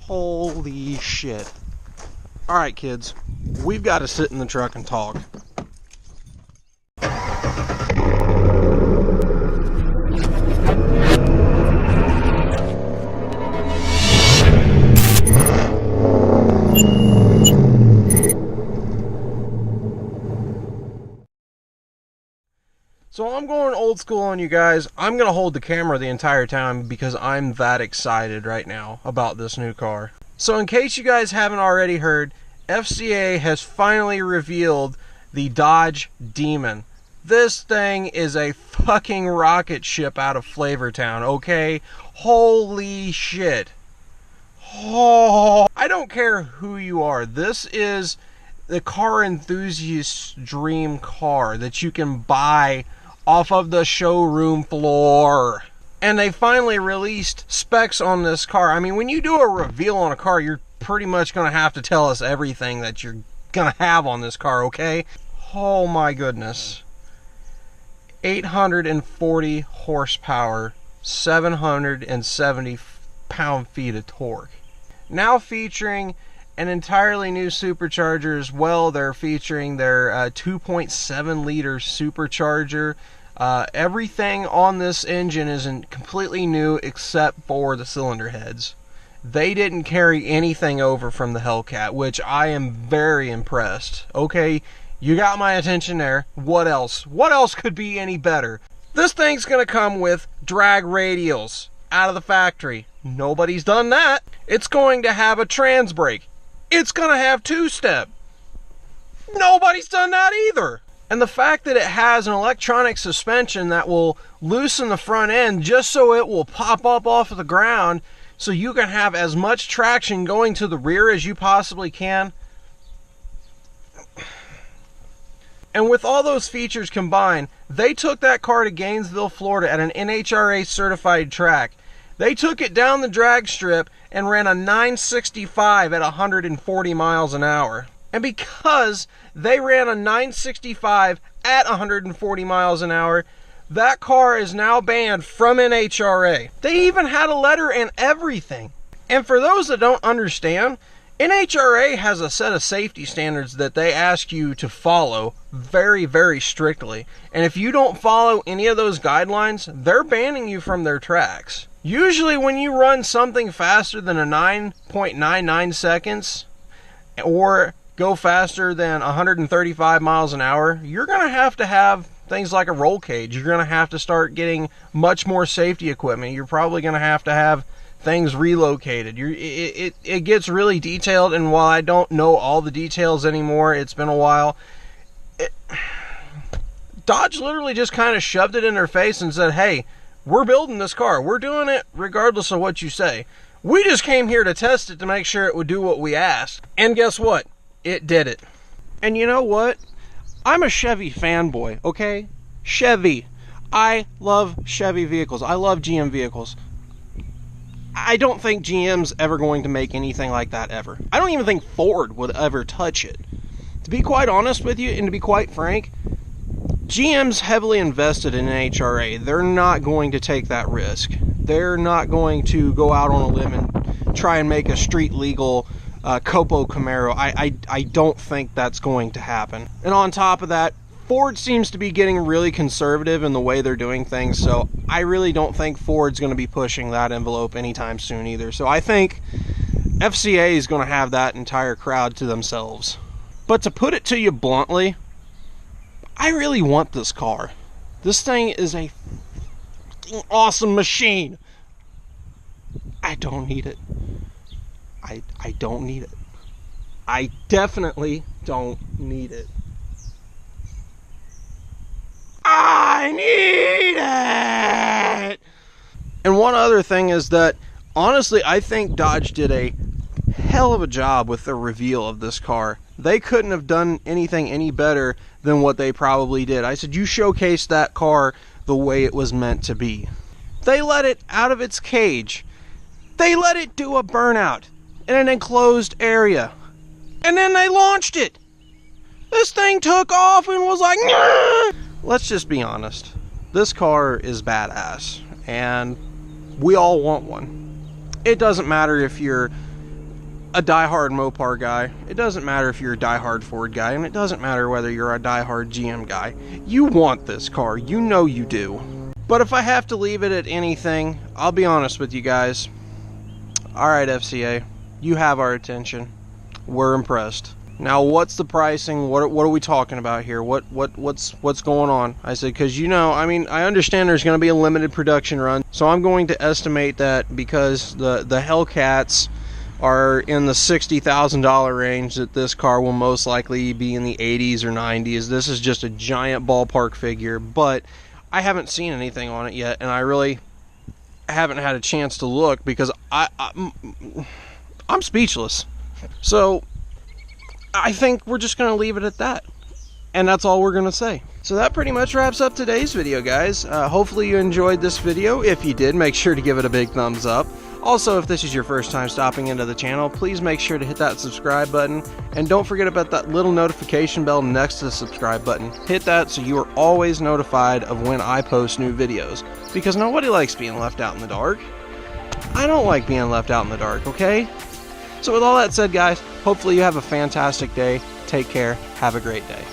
Holy shit. Alright kids, we've got to sit in the truck and talk. So I'm going old school on you guys. I'm going to hold the camera the entire time because I'm that excited right now about this new car. So in case you guys haven't already heard, FCA has finally revealed the Dodge Demon. This thing is a fucking rocket ship out of Flavortown, okay? Holy shit. Oh, I don't care who you are. This is the car enthusiast's dream car that you can buy off of the showroom floor. And they finally released specs on this car. I mean, when you do a reveal on a car, you're pretty much going to have to tell us everything that you're going to have on this car, okay? Oh my goodness. 840 horsepower, 770 pound-feet of torque. Now featuring an entirely new supercharger as well. They're featuring their 2.7 liter supercharger. Everything on this engine isn't completely new except for the cylinder heads. They didn't carry anything over from the Hellcat, which I am very impressed. Okay, you got my attention there. What else? What else could be any better? This thing's gonna come with drag radials out of the factory. Nobody's done that. It's going to have a trans brake. It's gonna have two-step. Nobody's done that either. And the fact that it has an electronic suspension that will loosen the front end just so it will pop up off of the ground so you can have as much traction going to the rear as you possibly can. And with all those features combined, they took that car to Gainesville, Florida at an NHRA certified track. They took it down the drag strip and ran a 965 at 140 miles an hour. And because they ran a 965 at 140 miles an hour, that car is now banned from NHRA. They even had a letter and everything. And for those that don't understand, NHRA has a set of safety standards that they ask you to follow very, very strictly. And if you don't follow any of those guidelines, they're banning you from their tracks. Usually when you run something faster than a 9.99 seconds or go faster than 135 miles an hour, you're going to have things like a roll cage. You're going to have to start getting much more safety equipment. You're probably going to have things relocated. It gets really detailed, and while I don't know all the details anymore, it's been a while, Dodge literally just kind of shoved it in their face and said, hey, we're building this car. We're doing it regardless of what you say. We just came here to test it to make sure it would do what we asked. And guess what? It did it. And you know what? I'm a Chevy fanboy, okay? Chevy. I love Chevy vehicles. I love GM vehicles. I don't think GM's ever going to make anything like that ever. I don't even think Ford would ever touch it. To be quite honest with you, and to be quite frank, GM's heavily invested in NHRA. They're not going to take that risk. They're not going to go out on a limb and try and make a street legal Copo Camaro. I don't think that's going to happen. And on top of that, Ford seems to be getting really conservative in the way they're doing things, so I really don't think Ford's going to be pushing that envelope anytime soon either. So I think FCA is going to have that entire crowd to themselves. But to put it to you bluntly, I really want this car. This thing is a awesome machine. I don't need it. I don't need it. I definitely don't need it. I need it! And one other thing is that, honestly, I think Dodge did a hell of a job with the reveal of this car. They couldn't have done anything any better than what they probably did. I said, you showcased that car the way it was meant to be. They let it out of its cage. They let it do a burnout in an enclosed area. And then they launched it. This thing took off and was like, nah! Let's just be honest. This car is badass, and we all want one. It doesn't matter if you're a diehard Mopar guy. It doesn't matter if you're a diehard Ford guy, and it doesn't matter whether you're a diehard GM guy. You want this car. You know you do. But if I have to leave it at anything, I'll be honest with you guys. Alright, FCA, you have our attention. We're impressed. Now, what's the pricing? What are we talking about here? What's going on? I said, because I mean, I understand there's going to be a limited production run, so I'm going to estimate that because the Hellcats are in the $60,000 range, that this car will most likely be in the 80s or 90s. This is just a giant ballpark figure, but I haven't seen anything on it yet, and I really haven't had a chance to look because I'm speechless. So I think we're just going to leave it at that. And that's all we're going to say. So that pretty much wraps up today's video, guys. Hopefully you enjoyed this video. If you did, make sure to give it a big thumbs up. Also, if this is your first time stopping into the channel, please make sure to hit that subscribe button. And don't forget about that little notification bell next to the subscribe button. Hit that so you are always notified of when I post new videos. Because nobody likes being left out in the dark. I don't like being left out in the dark, okay? So with all that said, guys, hopefully you have a fantastic day. Take care. Have a great day.